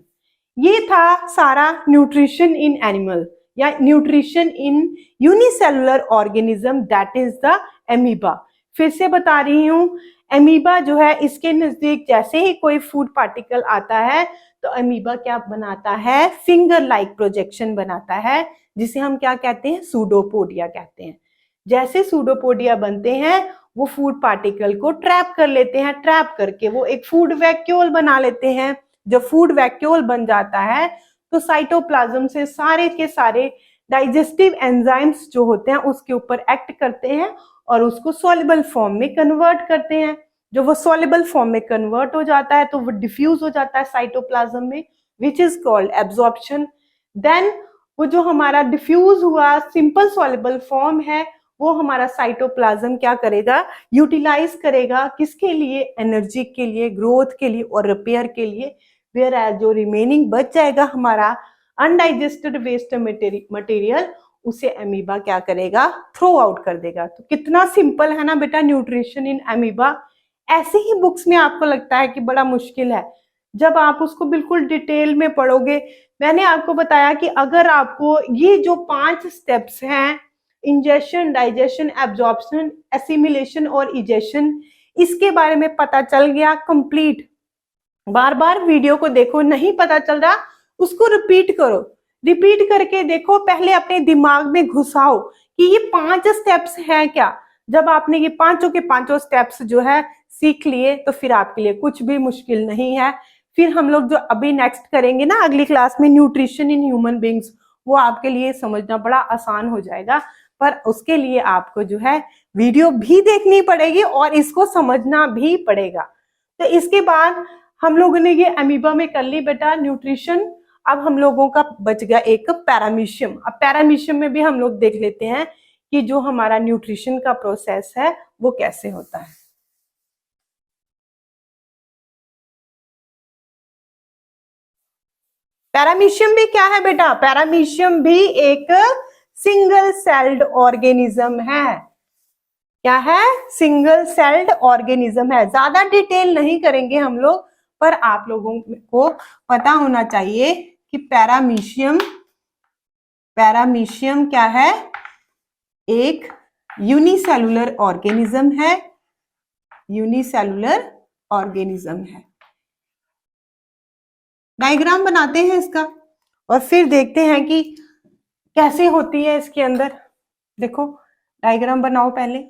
ये था सारा न्यूट्रिशन इन एनिमल या nutrition in unicellular organism, that is the amoeba. फिर से बता रही हूँ, एमीबा जो है इसके नजदीक जैसे ही कोई फूड पार्टिकल आता है तो अमीबा क्या बनाता है, फिंगर लाइक प्रोजेक्शन बनाता है, जिसे हम क्या कहते हैं, सूडोपोडिया कहते हैं। जैसे सूडोपोडिया बनते हैं वो फूड पार्टिकल को ट्रैप कर लेते हैं, ट्रैप करके वो एक फूड वैक्यूल बना लेते हैं। जब फूड वैक्यूल बन जाता है तो साइटोप्लाज्म से सारे के सारे डाइजेस्टिव एंजाइम्स जो होते हैं उसके ऊपर एक्ट करते हैं और उसको सॉल्युबल फॉर्म में कन्वर्ट करते हैं। जो वो सॉल्युबल फॉर्म में कन्वर्ट हो जाता है तो वो डिफ्यूज हो जाता है साइटोप्लाज्म में, which is called absorption. Then वो जो हमारा डिफ्यूज हुआ सिंपल सॉल्युबल फॉर्म है वो हमारा साइटोप्लाज्म क्या करेगा, यूटिलाइज करेगा, किसके लिए, एनर्जी के लिए, ग्रोथ के लिए और रिपेयर के लिए। वेयर एज जो रिमेनिंग बच जाएगा हमारा अनडाइजेस्टेड वेस्ट मटेरियल, उसे अमीबा क्या करेगा, थ्रो आउट कर देगा। तो कितना सिंपल है ना बेटा न्यूट्रिशन इन अमीबा। ऐसे ही बुक्स में आपको लगता है कि बड़ा मुश्किल है, जब आप उसको बिल्कुल डिटेल में पढ़ोगे। मैंने आपको बताया कि अगर आपको ये जो 5 स्टेप्स हैं, इंजेशन, डाइजेशन, एब्जॉर्प्शन, एसिमिलेशन और इजेशन, इसके बारे में पता चल गया कंप्लीट। बार बार वीडियो को देखो, नहीं पता चल रहा उसको रिपीट करो, रिपीट करके देखो, पहले अपने दिमाग में घुसाओ कि ये 5 स्टेप्स हैं क्या। जब आपने ये पांचों के पांचों स्टेप्स जो है सीख लिए तो फिर आपके लिए कुछ भी मुश्किल नहीं है। फिर हम लोग जो अभी नेक्स्ट करेंगे ना अगली क्लास में, न्यूट्रिशन इन ह्यूमन बींग्स, वो आपके लिए समझना बड़ा आसान हो जाएगा। पर उसके लिए आपको जो है वीडियो भी देखनी पड़ेगी और इसको समझना भी पड़ेगा। तो इसके बाद हम लोगों ने ये अमीबा में कर ली बेटा न्यूट्रिशन। अब हम लोगों का बच गया एक पैरामीशियम। अब पैरामीशियम में भी हम लोग देख लेते हैं कि जो हमारा न्यूट्रिशन का प्रोसेस है वो कैसे होता है। पैरामीशियम भी क्या है बेटा, पैरामीशियम भी एक सिंगल सेल्ड ऑर्गेनिज्म है। क्या है, सिंगल सेल्ड ऑर्गेनिज्म है। ज्यादा डिटेल नहीं करेंगे हम लोग, पर आप लोगों को पता होना चाहिए कि पैरामीशियम, पैरामीशियम क्या है, एक यूनिसेलुलर ऑर्गेनिज्म है, यूनिसेलुलर ऑर्गेनिज्म है। डायग्राम बनाते हैं इसका और फिर देखते हैं कि कैसे होती है इसके अंदर। देखो डायग्राम बनाओ पहले।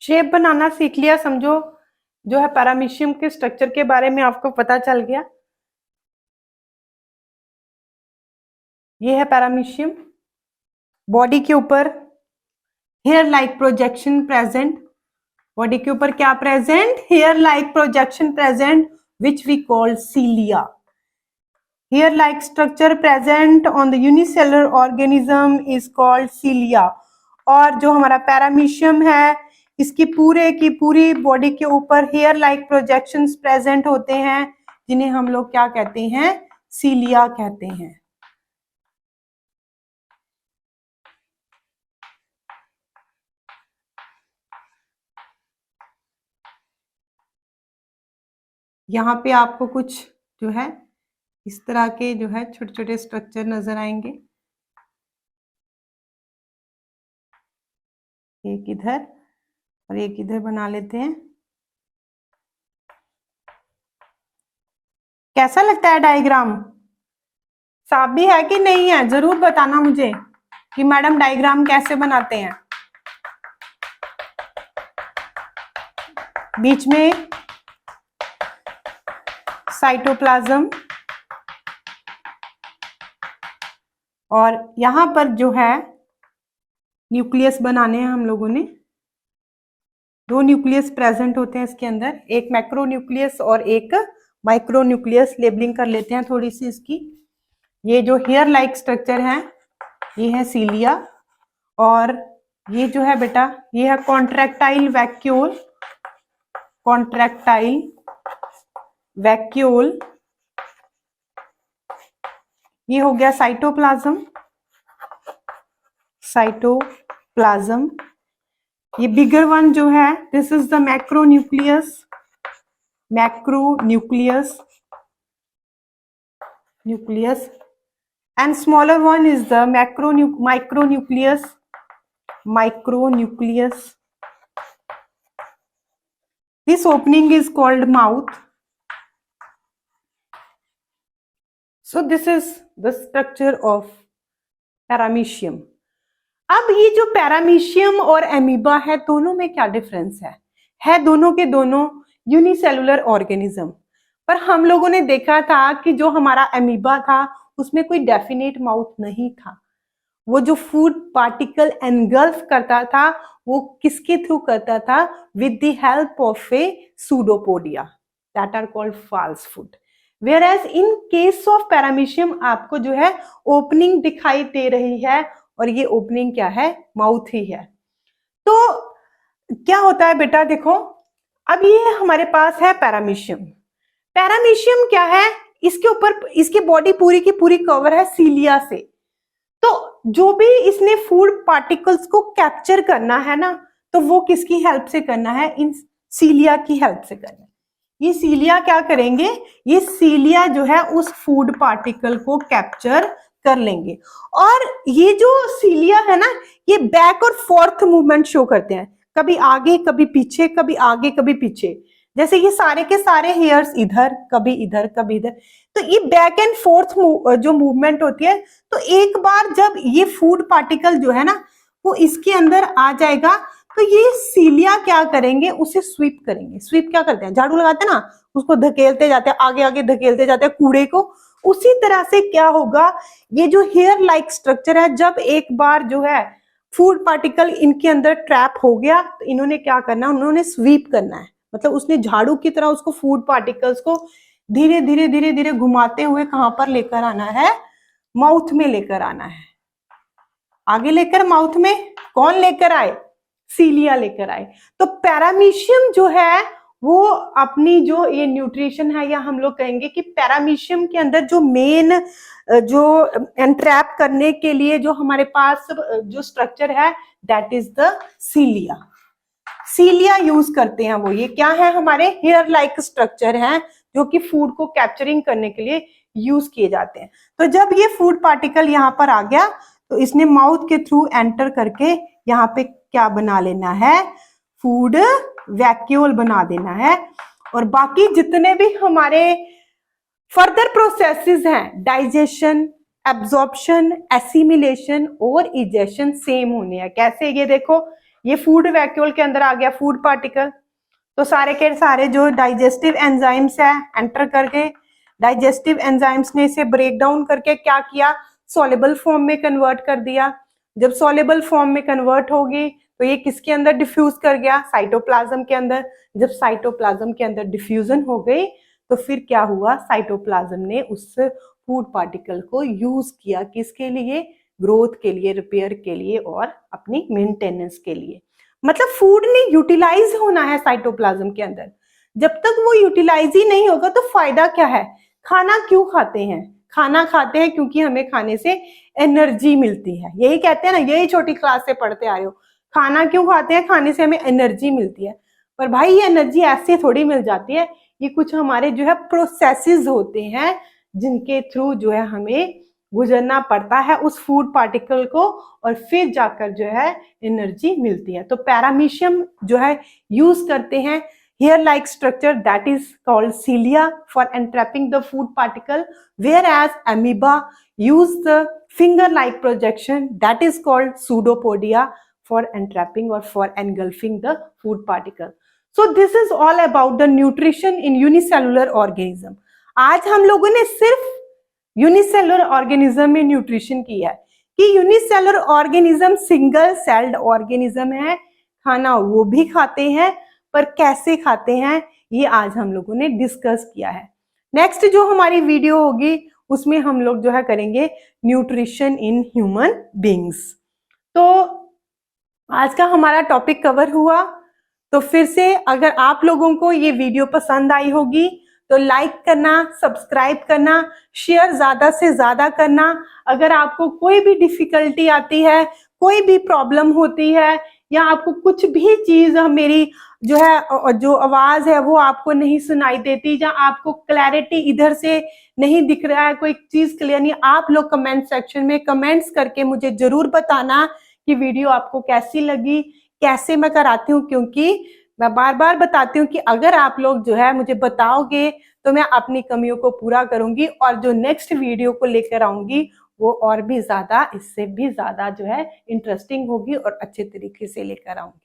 शेप बनाना सीख लिया, समझो जो है पैरामीशियम के स्ट्रक्चर के बारे में आपको पता चल गया। ये है पैरामीशियम, बॉडी के ऊपर hair like projection present, body के ऊपर क्या present, hair like projection present which we call cilia. Hair like structure present on the unicellular organism is called cilia. और जो हमारा पैरामीशियम है इसकी पूरे की पूरी बॉडी के ऊपर हेयर लाइक प्रोजेक्शंस प्रेजेंट होते हैं, जिन्हें हम लोग क्या कहते हैं, सीलिया कहते हैं। यहाँ पे आपको कुछ जो है इस तरह के जो है छोटे छोटे स्ट्रक्चर नजर आएंगे, एक इधर और एक इधर बना लेते हैं। कैसा लगता है डायग्राम, साफ भी है कि नहीं है, जरूर बताना मुझे कि मैडम डायग्राम कैसे बनाते हैं। बीच में साइटोप्लाज्म और यहां पर जो है न्यूक्लियस बनाने हैं हम लोगों ने। 2 न्यूक्लियस प्रेजेंट होते हैं इसके अंदर, एक मैक्रो न्यूक्लियस और एक माइक्रो न्यूक्लियस। लेबलिंग कर लेते हैं थोड़ी सी इसकी। ये जो हेयर लाइक स्ट्रक्चर है ये है सीलिया, और ये जो है बेटा ये है कॉन्ट्रैक्टाइल वैक्यूल। कॉन्ट्रैक्टाइल वैक्यूल, ये हो गया साइटोप्लाज्म। साइटोप्लाज्म, ये बिगर वन जो है this is the macro nucleus. Macro nucleus and smaller one is the micronucleus. This opening is called mouth. So this is the structure of paramecium. अब ये जो पैरामीशियम और एमीबा है दोनों में क्या डिफरेंस है दोनों के दोनों यूनिसेलुलर ऑर्गेनिज्म। पर हम लोगों ने देखा था कि जो हमारा एमीबा था उसमें कोई डेफिनेट माउथ नहीं था। वो जो फूड पार्टिकल एनगल्फ करता था वो किसके थ्रू करता था? With the help of a pseudopodia that are called false food. Where as in case of paramecium आपको जो है ओपनिंग दिखाई दे रही है, और ये ओपनिंग क्या है? माउथ ही है। तो क्या होता है बेटा, देखो अब ये हमारे पास है पैरामीशियम। पैरामीशियम क्या है? इसके ऊपर इसकी बॉडी पूरी की पूरी कवर है सीलिया से। तो जो भी इसने फूड पार्टिकल्स को कैप्चर करना है ना, तो वो किसकी हेल्प से करना है? इन सीलिया की हेल्प से करना है। ये सीलिया क्या करेंगे? ये सीलिया जो है उस फूड पार्टिकल को कैप्चर कर लेंगे। और ये जो सीलिया है ना, ये बैक और फोर्थ मूवमेंट शो करते हैं, कभी आगे कभी पीछे, कभी आगे कभी पीछे। जैसे ये सारे के सारे हेयर्स इधर कभी इधर कभी इधर, तो ये बैक एंड फोर्थ जो मूवमेंट होती है। तो एक बार जब ये फूड पार्टिकल जो है ना वो इसके अंदर आ जाएगा, तो ये सीलिया क्या करेंगे? उसे स्वीप करेंगे। स्वीप क्या करते हैं? झाड़ू लगाते हैं ना, उसको धकेलते जाते हैं, आगे आगे धकेलते जाते हैं कूड़े को। उसी तरह से क्या होगा, ये जो हेयर लाइक स्ट्रक्चर है, जब एक बार जो है फूड पार्टिकल इनके अंदर ट्रैप हो गया, तो इन्होंने क्या करना? उन्होंने स्वीप करना है। मतलब उसने झाड़ू की तरह उसको फूड पार्टिकल्स को धीरे धीरे धीरे धीरे घुमाते हुए कहां पर लेकर आना है? माउथ में लेकर आना है। आगे लेकर माउथ में कौन लेकर आए? सीलिया लेकर आए। तो पैरामीशियम जो है वो अपनी जो ये न्यूट्रिशन है, या हम लोग कहेंगे कि पैरामीशियम के अंदर जो मेन जो एंट्रैप करने के लिए जो हमारे पास जो स्ट्रक्चर है दैट इज द सीलिया। सीलिया यूज करते हैं वो। ये क्या है? हमारे हेयर लाइक स्ट्रक्चर हैं जो कि फूड को कैप्चरिंग करने के लिए यूज किए जाते हैं। तो जब ये फूड पार्टिकल यहाँ पर आ गया, तो इसने माउथ के थ्रू एंटर करके यहाँ पे क्या बना लेना है? फूड वैक्यूल बना देना है। और बाकी जितने भी हमारे फर्दर प्रोसेसेस हैं, डाइजेशन, एब्जॉर्प्शन, एसिमिलेशन और इजेशन सेम होने हैं। कैसे? ये देखो, ये फूड वैक्यूल के अंदर आ गया फूड पार्टिकल, तो सारे के सारे जो डाइजेस्टिव एंजाइम्स है एंटर करके, डाइजेस्टिव एंजाइम्स ने इसे ब्रेक डाउन करके क्या किया? सॉल्युबल फॉर्म में कन्वर्ट कर दिया। जब सॉल्युबल फॉर्म में कन्वर्ट होगी तो ये किसके अंदर डिफ्यूज कर गया? साइटोप्लाज्म के अंदर। जब साइटोप्लाज्म के अंदर डिफ्यूजन हो गई तो फिर क्या हुआ? साइटोप्लाज्म ने उस फूड पार्टिकल को यूज किया किसके लिए? ग्रोथ के लिए, रिपेयर के लिए और अपनी मेंटेनेंस के लिए। मतलब फूड ने यूटिलाइज होना है साइटोप्लाज्म के अंदर। जब तक वो यूटिलाइज ही नहीं होगा तो फायदा क्या है? खाना क्यों खाते हैं? खाना खाते हैं क्योंकि हमें खाने से एनर्जी मिलती है। यही कहते हैं ना, यही छोटी क्लास से पढ़ते आ रहे हो। खाना क्यों खाते हैं? खाने से हमें एनर्जी मिलती है। पर भाई ये एनर्जी ऐसे थोड़ी मिल जाती है, ये कुछ हमारे जो है प्रोसेसेस होते हैं जिनके थ्रू जो है हमें गुजरना पड़ता है उस फूड पार्टिकल को, और फिर जाकर जो है एनर्जी मिलती है। तो पैरामीशियम जो है यूज करते हैं hair like structure that is called cilia for entrapping the food particle, whereas amoeba use the finger like projection that is called pseudopodia for entrapping or for engulfing the food particle. So this is all about the nutrition in unicellular organism. आज हम लोगों ने सिर्फ यूनिसेलुलर ऑर्गेनिज्म में न्यूट्रिशन की है कि unicellular organism single celled organism है, खाना वो भी खाते हैं, पर कैसे खाते हैं ये आज हम लोगों ने डिस्कस किया है। नेक्स्ट जो हमारी वीडियो होगी उसमें हम लोग जो है करेंगे न्यूट्रिशन इन ह्यूमन बींग्स। तो आज का हमारा टॉपिक कवर हुआ। तो फिर से अगर आप लोगों को ये वीडियो पसंद आई होगी तो लाइक करना, सब्सक्राइब करना, शेयर ज्यादा से ज्यादा करना। अगर आपको कोई भी डिफिकल्टी आती है, कोई भी प्रॉब्लम होती है, या आपको कुछ भी चीज मेरी जो है जो आवाज है वो आपको नहीं सुनाई देती, या आपको क्लैरिटी इधर से नहीं दिख रहा है, कोई चीज क्लियर नहीं, आप लोग कमेंट सेक्शन में कमेंट्स करके मुझे जरूर बताना कि वीडियो आपको कैसी लगी, कैसे मैं कराती हूँ। क्योंकि मैं बार बार बताती हूँ कि अगर आप लोग जो है मुझे बताओगे तो मैं अपनी कमियों को पूरा करूंगी, और जो नेक्स्ट वीडियो को लेकर आऊंगी वो और भी ज्यादा, इससे भी ज्यादा जो है इंटरेस्टिंग होगी और अच्छे तरीके से लेकर आऊंगी।